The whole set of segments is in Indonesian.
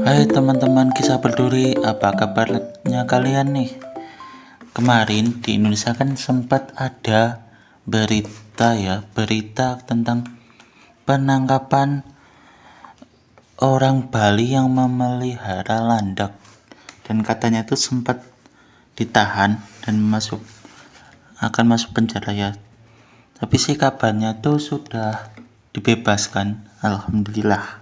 Hai teman-teman kisah berduri, apa kabarnya kalian nih? Kemarin di Indonesia kan sempat ada berita tentang penangkapan orang Bali yang memelihara landak, dan katanya itu sempat ditahan dan akan masuk penjara ya. Tapi sih kabarnya tuh sudah dibebaskan, alhamdulillah.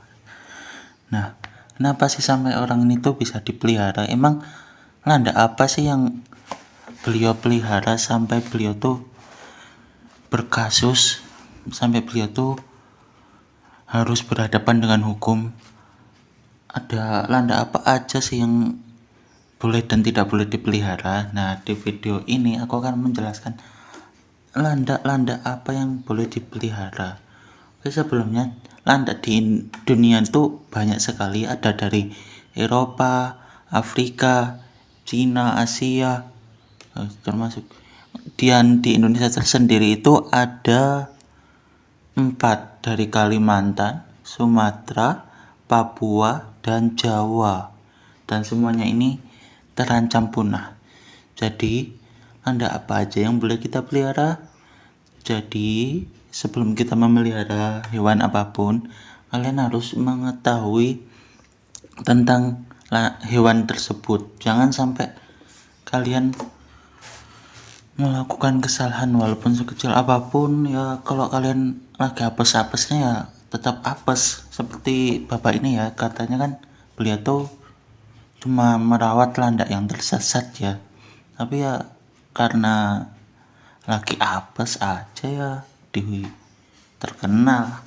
Nah, kenapa sih sampai orang ini tuh bisa dipelihara? Emang landak apa sih yang beliau pelihara sampai beliau tuh berkasus, sampai beliau tuh harus berhadapan dengan hukum? Ada landak apa aja sih yang boleh dan tidak boleh dipelihara? Nah, di video ini aku akan menjelaskan landak-landak apa yang boleh dipelihara. Oke, sebelumnya landak di dunia itu banyak sekali, ada dari Eropa, Afrika, Cina, Asia, termasuk di Indonesia tersendiri itu ada 4, dari Kalimantan, Sumatera, Papua, dan Jawa, dan semuanya ini terancam punah. Jadi landak apa aja yang boleh kita pelihara? Jadi sebelum kita memelihara hewan apapun, kalian harus mengetahui tentang hewan tersebut. Jangan sampai kalian melakukan kesalahan walaupun sekecil apapun ya. Kalau kalian lagi apes-apesnya ya tetap apes, seperti bapak ini ya, katanya kan beliau tuh cuma merawat landak yang tersesat ya, tapi ya karena lagi apes aja ya terkenal.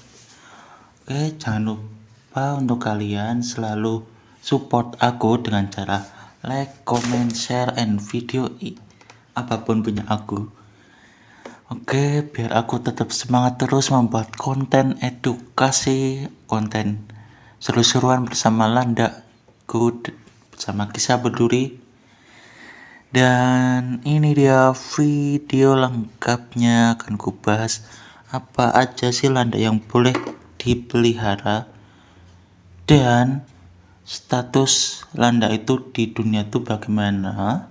Oke, jangan lupa untuk kalian selalu support aku dengan cara like, comment, share, and video apapun punya aku. Oke, biar aku tetap semangat terus membuat konten edukasi, konten seru-seruan bersama landakku, bersama kisah berduri. Dan ini dia video lengkapnya, akan kubahas apa aja sih landak yang boleh dipelihara dan status landak itu di dunia itu bagaimana.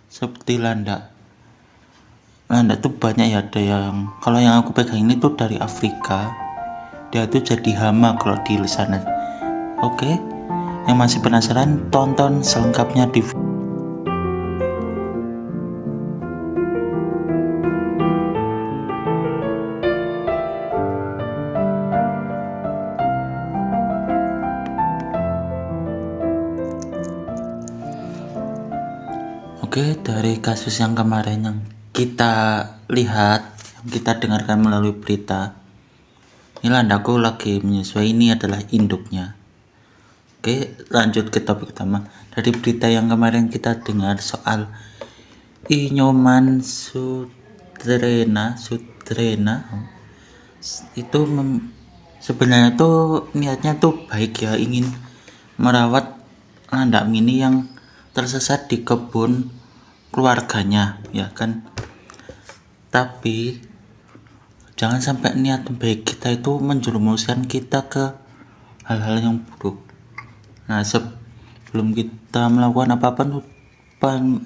Seperti landak tuh banyak ya, ada yang kalau yang aku pegang ini tuh dari Afrika, dia tuh jadi hama kalau di sana. Oke, yang masih penasaran tonton selengkapnya di Oke, dari kasus yang kemarin yang kita lihat, yang kita dengarkan melalui berita, ini landakku lagi menyusui, ini adalah induknya. Oke, lanjut ke topik utama. Dari berita yang kemarin kita dengar soal Inyoman Sutrena itu sebenarnya tuh niatnya tuh baik ya, ingin merawat landak mini yang tersesat di kebun keluarganya ya kan. Tapi jangan sampai niat baik kita itu menjerumuskan kita ke hal-hal yang buruk. Nah, sebelum kita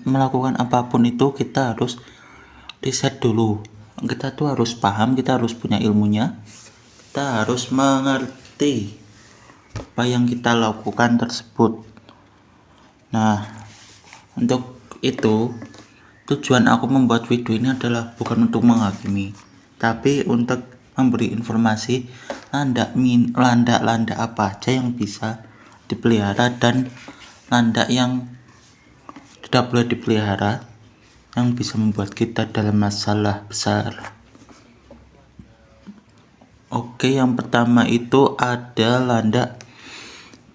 melakukan apapun itu, kita harus riset dulu. Kita tuh harus paham, kita harus punya ilmunya, kita harus mengerti apa yang kita lakukan tersebut. Nah, untuk itu tujuan aku membuat video ini adalah bukan untuk menghakimi, tapi untuk memberi informasi landak apa aja yang bisa dipelihara dan landak yang tidak boleh dipelihara yang bisa membuat kita dalam masalah besar. Oke, yang pertama itu ada landak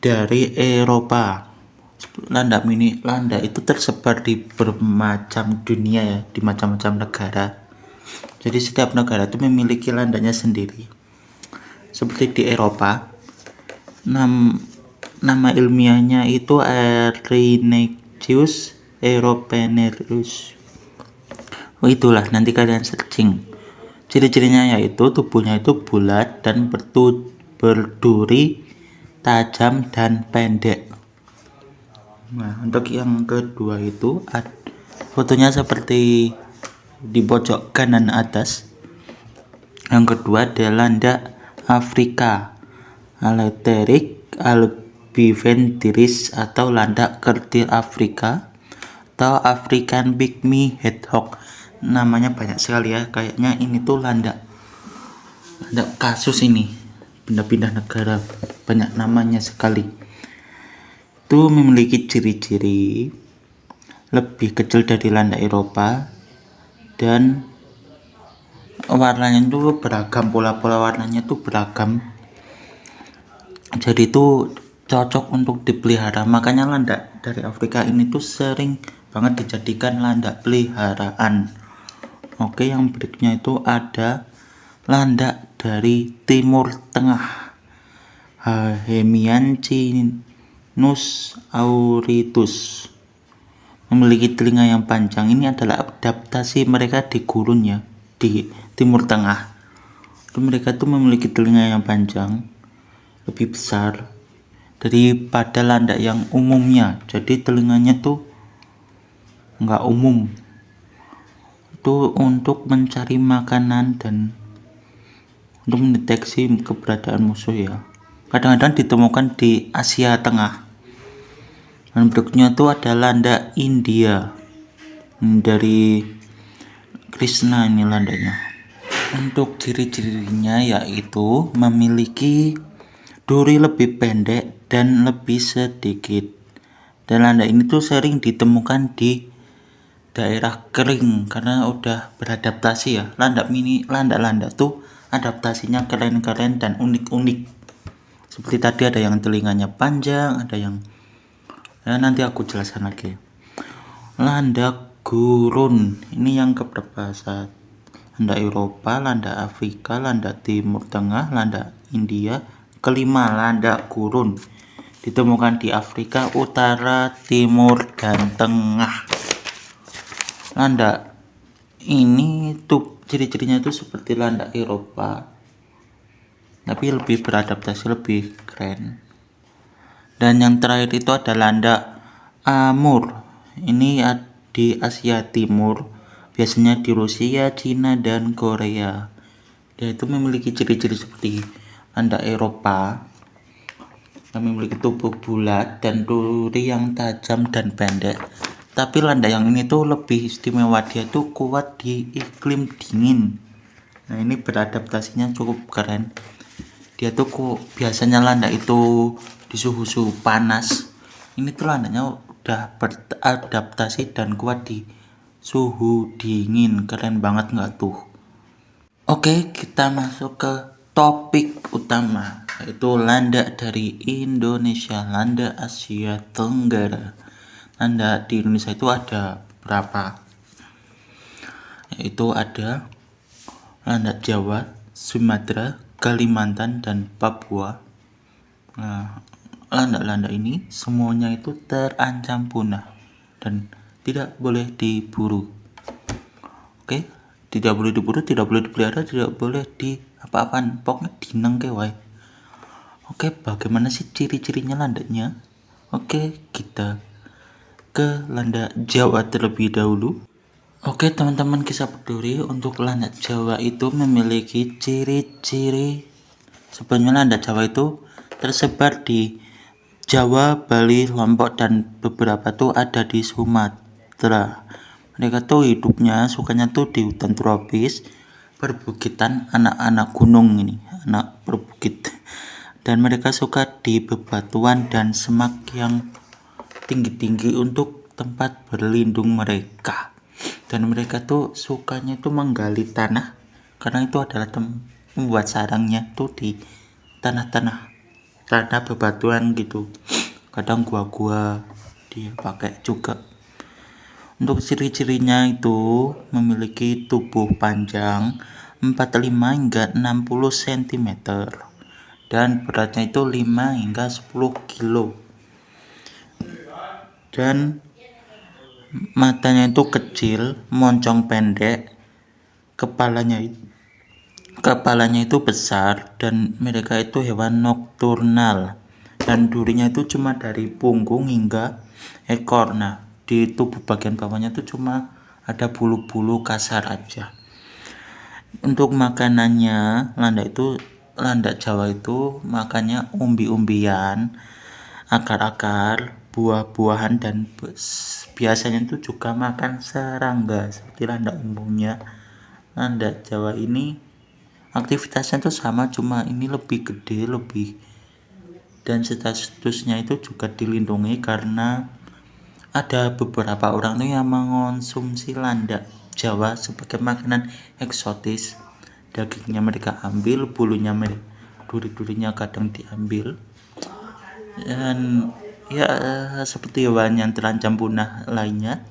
dari Eropa. Landak itu tersebar di bermacam dunia ya, di macam-macam negara. Jadi setiap negara itu memiliki landaknya sendiri. Seperti di Eropa, nama ilmiahnya itu Erinaceus europeanus. Itulah, nanti kalian searching. Ciri-cirinya yaitu tubuhnya itu bulat dan berduri, tajam dan pendek. Nah, untuk yang kedua itu fotonya seperti di pojok kanan atas. Yang kedua ada landak Afrika, Aleteric albiventris atau landak kerdil Afrika atau African pygmy hedgehog. Namanya banyak sekali ya, kayaknya ini tuh landak kasus ini, pindah-pindah negara, banyak namanya sekali. Itu memiliki ciri-ciri lebih kecil dari landak Eropa dan warnanya itu beragam, pola-pola warnanya itu beragam, jadi itu cocok untuk dipelihara. Makanya landak dari Afrika ini tuh sering banget dijadikan landak peliharaan. Oke, yang berikutnya itu ada landak dari Timur Tengah, Hemiancinus auritus, memiliki telinga yang panjang. Ini adalah adaptasi mereka di gurun ya, di Timur Tengah. Mereka tuh memiliki telinga yang panjang, lebih besar daripada landak yang umumnya. Jadi telinganya tuh nggak umum. Itu untuk mencari makanan dan untuk mendeteksi keberadaan musuh ya. Kadang-kadang ditemukan di Asia Tengah. Dan berikutnya itu ada landak India, dari Krishna ini landaknya. Untuk ciri-cirinya yaitu memiliki duri lebih pendek dan lebih sedikit. Dan landak ini tuh sering ditemukan di daerah kering karena udah beradaptasi ya. Landak tuh adaptasinya keren-keren dan unik-unik. Seperti tadi ada yang telinganya panjang, ada yang nanti aku jelaskan lagi. Landak gurun ini yang keberapa saat? Landak Eropa, landak Afrika, landak Timur Tengah, landak India. Kelima, landak gurun ditemukan di Afrika Utara, Timur, dan Tengah. Landak ini tuh ciri-cirinya itu seperti landak Eropa, tapi lebih beradaptasi, lebih keren. Dan yang terakhir itu ada landak Amur. Ini di Asia Timur, biasanya di Rusia, Cina, dan Korea. Dia itu memiliki ciri-ciri seperti landak Eropa, yang memiliki tubuh bulat dan duri yang tajam dan pendek. Tapi landak yang ini tuh lebih istimewa, dia tuh kuat di iklim dingin. Nah, ini beradaptasinya cukup keren. Dia tuh biasanya landak itu di suhu panas. Ini tuh landaknya udah beradaptasi dan kuat di suhu dingin. Keren banget nggak tuh? Oke, kita masuk ke topik utama, yaitu landak dari Indonesia, landak Asia Tenggara. Landak di Indonesia itu ada berapa? Yaitu ada landak Jawa, Sumatera, Kalimantan, dan Papua. Nah, landak-landak ini semuanya itu terancam punah dan tidak boleh diburu. Oke, tidak boleh diburu, tidak boleh dipelihara, tidak boleh di apa-apaan, pokoknya dinengke wae. Oke, bagaimana sih ciri-cirinya landaknya? Oke, kita ke landak Jawa terlebih dahulu. Oke teman-teman, kisah peduli untuk landak Jawa itu memiliki ciri-ciri. Sebenarnya landak Jawa itu tersebar di Jawa, Bali, Lombok, dan beberapa tuh ada di Sumatera. Mereka tuh hidupnya sukanya tuh di hutan tropis, perbukitan, anak-anak gunung ini, anak berbukit. Dan mereka suka di bebatuan dan semak yang tinggi-tinggi untuk tempat berlindung mereka. Dan mereka tuh sukanya tuh menggali tanah karena itu adalah membuat sarangnya tuh di tanah bebatuan gitu. Kadang gua-gua dia pakai juga. Untuk ciri-cirinya itu memiliki tubuh panjang 45 hingga 60 cm dan beratnya itu 5 hingga 10 kilo. Dan matanya itu kecil, moncong pendek, kepalanya itu besar, dan mereka itu hewan nokturnal. dan durinya itu cuma dari punggung hingga ekor. Nah, di tubuh bagian bawahnya itu cuma ada bulu-bulu kasar aja. Untuk makanannya, landak Jawa itu makannya umbi-umbian, akar-akar, buah-buahan, dan biasanya itu juga makan serangga seperti landak umumnya. Landak Jawa ini aktivitasnya itu sama, cuma ini lebih gede, dan statusnya itu juga dilindungi karena ada beberapa orang tuh yang mengonsumsi landak Jawa sebagai makanan eksotis. Dagingnya mereka ambil, bulunya mereka, duri-durinya kadang diambil, dan ya seperti hewan yang terancam punah lainnya,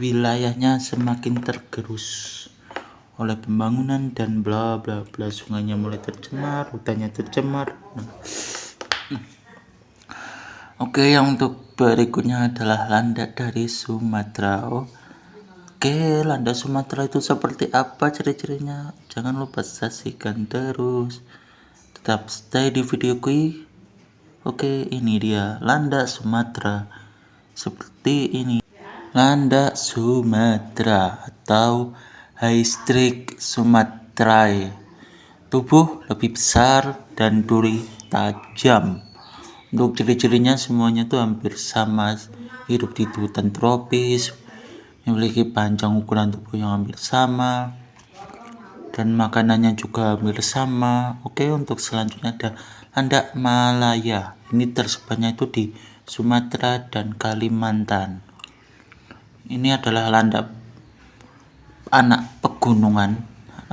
wilayahnya semakin tergerus oleh pembangunan dan bla bla bla. Sungainya mulai tercemar, hutannya tercemar. Oke, yang untuk berikutnya adalah landak dari Sumatera. Oke, landak Sumatera itu seperti apa ciri-cirinya? Jangan lupa saksikan terus. Tetap stay di videoku. Oke, ini dia landak Sumatera. Seperti ini. Landak Sumatera atau Haystrik sumatrae. Tubuh lebih besar dan duri tajam. Untuk ciri-cirinya semuanya tuh hampir sama. Hidup di hutan tropis, memiliki panjang ukuran tubuh yang hampir sama, dan makanannya juga hampir sama. Oke, untuk selanjutnya ada landak Malaya. Ini tersebarnya itu di Sumatera dan Kalimantan. Ini adalah landak anak pegunungan.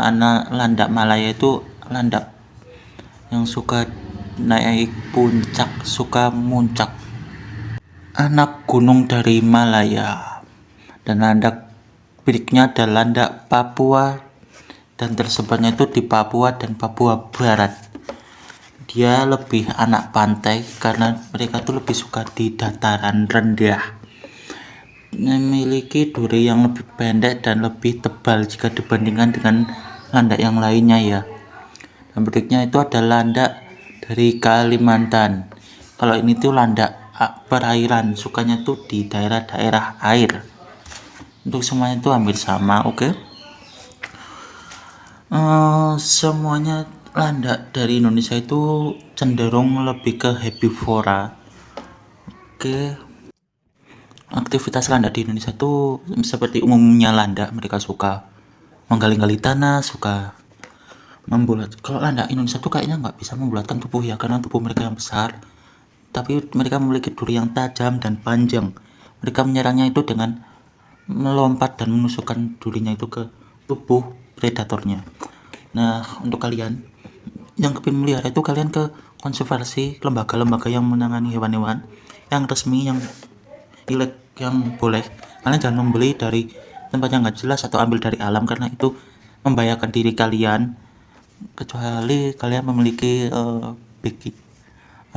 Landak Malaya itu landak yang suka naik puncak, suka muncak, anak gunung dari Malaya. Dan landak berikutnya ada landak Papua, dan tersebarnya itu di Papua dan Papua Barat. Dia lebih anak pantai karena mereka tuh lebih suka di dataran rendah. Memiliki duri yang lebih pendek dan lebih tebal jika dibandingkan dengan landak yang lainnya ya. Dan berikutnya itu ada landak dari Kalimantan. Kalau ini tuh landak perairan, sukanya tuh di daerah-daerah air. Untuk semuanya itu hampir sama, oke. Semuanya landak dari Indonesia itu cenderung lebih ke herbivora. Oke. Aktivitas landak di Indonesia itu seperti umumnya landak, mereka suka menggali-gali tanah, suka membulat. Kalau landak Indonesia tuh kayaknya nggak bisa membulatkan tubuh ya, karena tubuh mereka yang besar, tapi mereka memiliki duri yang tajam dan panjang. Mereka menyerangnya itu dengan melompat dan menusukkan durinya itu ke tubuh predatornya. Nah, untuk kalian yang kepingin melihara itu, kalian ke konservasi, lembaga-lembaga yang menangani hewan-hewan yang resmi, yang boleh. Kalian jangan membeli dari tempat yang nggak jelas atau ambil dari alam, karena itu membahayakan diri kalian, kecuali kalian memiliki biki.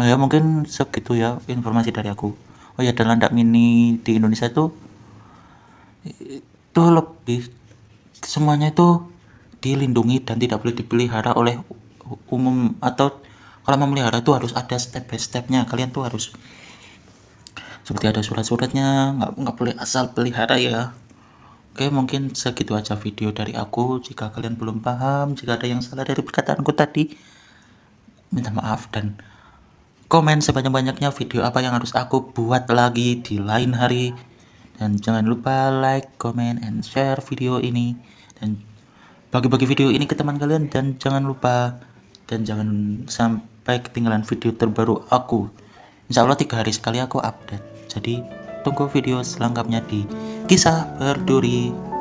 Ya mungkin segitu ya informasi dari aku. Oh ya, dan landak mini di Indonesia itu lebih, semuanya itu dilindungi dan tidak boleh dipelihara oleh umum, atau kalau memelihara itu harus ada step by stepnya. Kalian tuh harus seperti ada surat-suratnya, nggak boleh asal pelihara ya. Oke, mungkin segitu aja video dari aku. Jika kalian belum paham, jika ada yang salah dari perkataanku tadi, minta maaf, dan komen sebanyak-banyaknya video apa yang harus aku buat lagi di lain hari. Dan jangan lupa like, comment, and share video ini, dan bagi-bagi video ini ke teman kalian, dan jangan jangan sampai ketinggalan video terbaru aku. Insya Allah 3 hari sekali aku update. Jadi tunggu video selengkapnya di Kisah Berduri.